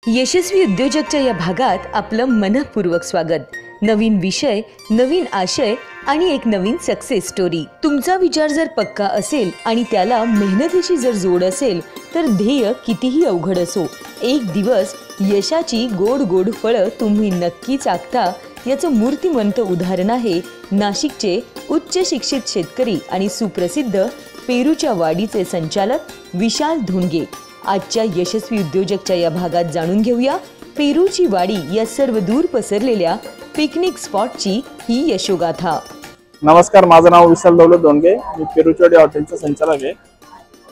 यशस्वी उद्योजकच्या या भागात आपलं मनपूर्वक स्वागत। नवीन विषय, नवीन आशय आणि एक नवीन सक्सेस स्टोरी। तुमचा विचार जर पक्का असेल आणि त्याला मेहनतीची जर जोड असेल तर ध्येय कितीही अवघड असो, एक दिवस यशाची गोड गोड फळं तुम्ही नक्की चाखता। याचं मूर्तिमंत उदाहरण आहे नाशिकचे उच्च शिक्षित शेतकरी आणि सुप्रसिद्ध पेरूच्या वाडीचे संचालक विशाल धुंडगे। आजच्या यशस्वी उद्योजकच्या या भागात जाणून घेऊया पेरूची वाडी या सर्व दूर पसरलेल्या पिकनिक स्पॉटची ही यशोगाथा। नमस्कार, माझं नाव विशाल धुंडगे, मी पेरूची वाडी हॉटेलचा संचालक आहे।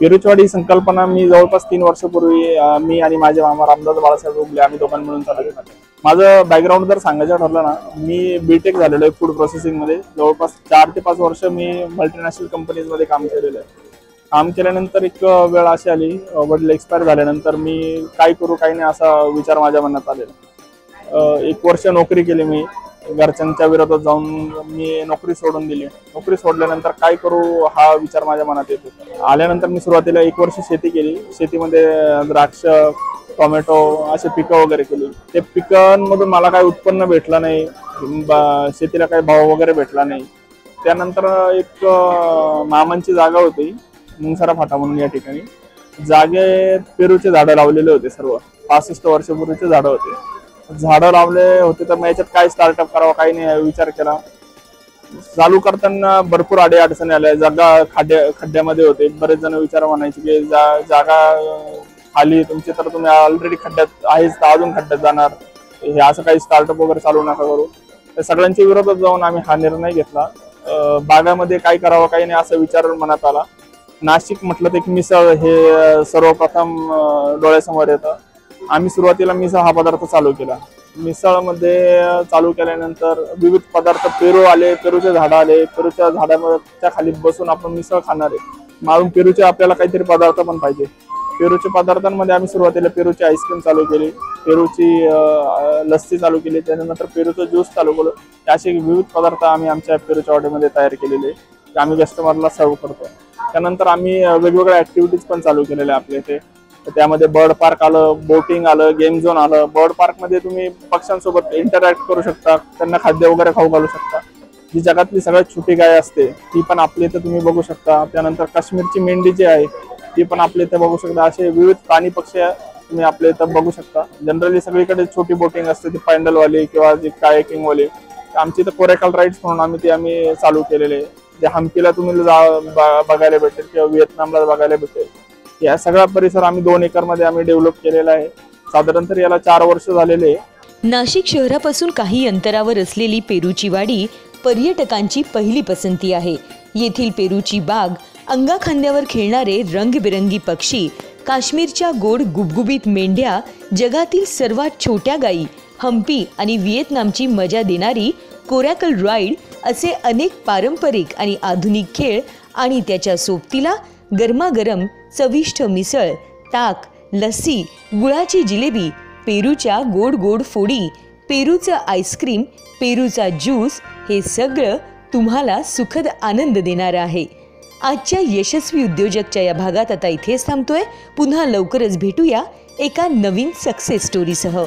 पेरूची वाडी संकल्पना मी जवळपास 3 वर्षापूर्वी मी आणि माझे मामा रामदास बाळासाहेब उगले आम्ही दोघांनी मिळून चालू केलं। माझं बॅकग्राऊंड जर सांगायचं ठरलं ना, मी बीटेक झालेलो आहे फूड प्रोसेसिंग मध्ये। जवळपास 4 ते 5 वर्ष मी मल्टीनॅशनल कंपनीज मध्ये काम केलेलं आहे। काम केल्यानंतर एक वेळ अशी आली, वडील एक्सपायर झाल्यानंतर मी काय करू काय नाही असा विचार माझ्या मनात आलेला। 1 वर्ष नोकरी केली मी, घरच्यांच्या विरोधात जाऊन मी नोकरी सोडून दिली। नोकरी सोडल्यानंतर काय करू हा विचार माझ्या मनात येत होता। आल्यानंतर मी सुरुवातीला 1 वर्ष शेती केली। शेतीमध्ये द्राक्ष, टोमॅटो असे पिकं वगैरे केली। ते पिकांमधून मला काही उत्पन्न भेटलं नाही, शेतीला काही भाव वगैरे भेटला नाही। त्यानंतर एक मामांची जागा होती मुंगसरा फाटा म्हणून, या ठिकाणी जागेत पेरूचे झाडं लावलेले होते। सर्व 65 वर्षापूर्वीचे झाडं होते। झाडं लावले होते तर मग याच्यात काय स्टार्टअप करावं काही नाही विचार केला। चालू करताना भरपूर अडचणी आल्या। जागा खड्ड्यामध्ये होते। बरेच जण विचार म्हणायचे की जागा खाली तुमची तर तुम्ही ऑलरेडी खड्ड्यात आहेच तर अजून खड्ड्यात जाणार, हे असं काही स्टार्टअप वगैरे चालू नका करू। त्या सगळ्यांच्या विरोधात जाऊन आम्ही हा निर्णय घेतला। बागामध्ये काय करावं काही नाही असा विचार मनात आला। नाशिक म्हटलं तर एक मिसळ हे सर्वप्रथम डोळ्यासमोर येतं। आम्ही सुरुवातीला मिसळ हा पदार्थ चालू केला। मिसळमध्ये चालू केल्यानंतर विविध पदार्थ, पेरू आले, पेरूचे झाडं आले। पेरूच्या झाडाच्या खाली बसून आपण मिसळ खाणार आहे, मारून पेरूचे आपल्याला काहीतरी पदार्थ पण पाहिजे। पेरूच्या पदार्थांमध्ये आम्ही सुरुवातीला पेरूची आईस्क्रीम चालू केली, पेरूची लस्सी चालू केली, त्यानंतर पेरूचं ज्यूस चालू केलं। असे विविध पदार्थ आम्ही आमच्या पेरूच्या वाडीमध्ये तयार केलेले ते आम्ही कस्टमरला सर्व करतो। त्यानंतर आम्ही वेगवेगळ्या ऍक्टिव्हिटीज पण चालू केलेल्या आपल्या इथे। त्यामध्ये बर्ड पार्क आलं, बोटिंग आलं, गेम झोन आलं। बर्ड पार्क मध्ये तुम्ही पक्ष्यांसोबत इंटरॅक्ट करू शकता, त्यांना खाद्य वगैरे खाऊ घालू शकता। जी जगातली सगळ्यात छोटी गाय असते ती पण आपल्या इथे तुम्ही बघू शकता। त्यानंतर काश्मीरची मेंढी जी आहे ती पण आपल्या इथे बघू शकता। असे विविध प्राणी पक्षी तुम्ही आपल्या इथे बघू शकता। जनरली सगळीकडे छोटी बोटिंग असते, ती पॅन्डलवाली किंवा जी कायाकिंग वाली। आमची इथे कोरेकल राईड्स म्हणून आम्ही चालू केलेले, जे हम्पीला तुम्ही बघायला भेटेल किंवा व्हिएतनामला बघायला भेटेल। या सगळा परिसर आम्ही 2 एकरमध्ये आम्ही डेव्हलप केलेला आहे। साधारणतः याला 4 वर्ष झालेले आहे। नाशिक शहरापासून काही अंतरावर असलेली पेरूची वाडी पर्यटकांची पहिली पसंती आहे। येथील पेरूची बाग, अंगाखांद्यावर खेळणारे रंगबिरंगी पक्षी, काश्मीरच्या गोड गुबगुबीत मेंढ्या, जगातील सर्वात छोट्या गायी, हम्पी आणि व्हिएतनामची मजा देणारी कोरॅकल राईड असे अनेक पारंपरिक आणि आधुनिक खेळ आणि त्याच्या सोबतीला गरमागरम चविष्ट मिसळ, ताक, लस्सी, गुळाची जिलेबी, पेरूच्या गोड गोड फोडी, पेरूचं आईस्क्रीम, पेरूचा ज्यूस हे सगळं तुम्हाला सुखद आनंद देणार आहे। आजच्या यशस्वी उद्योजकच्या या भागात आता इथेच थांबतोय। पुन्हा लवकरच भेटूया एका नवीन सक्सेस स्टोरीसह।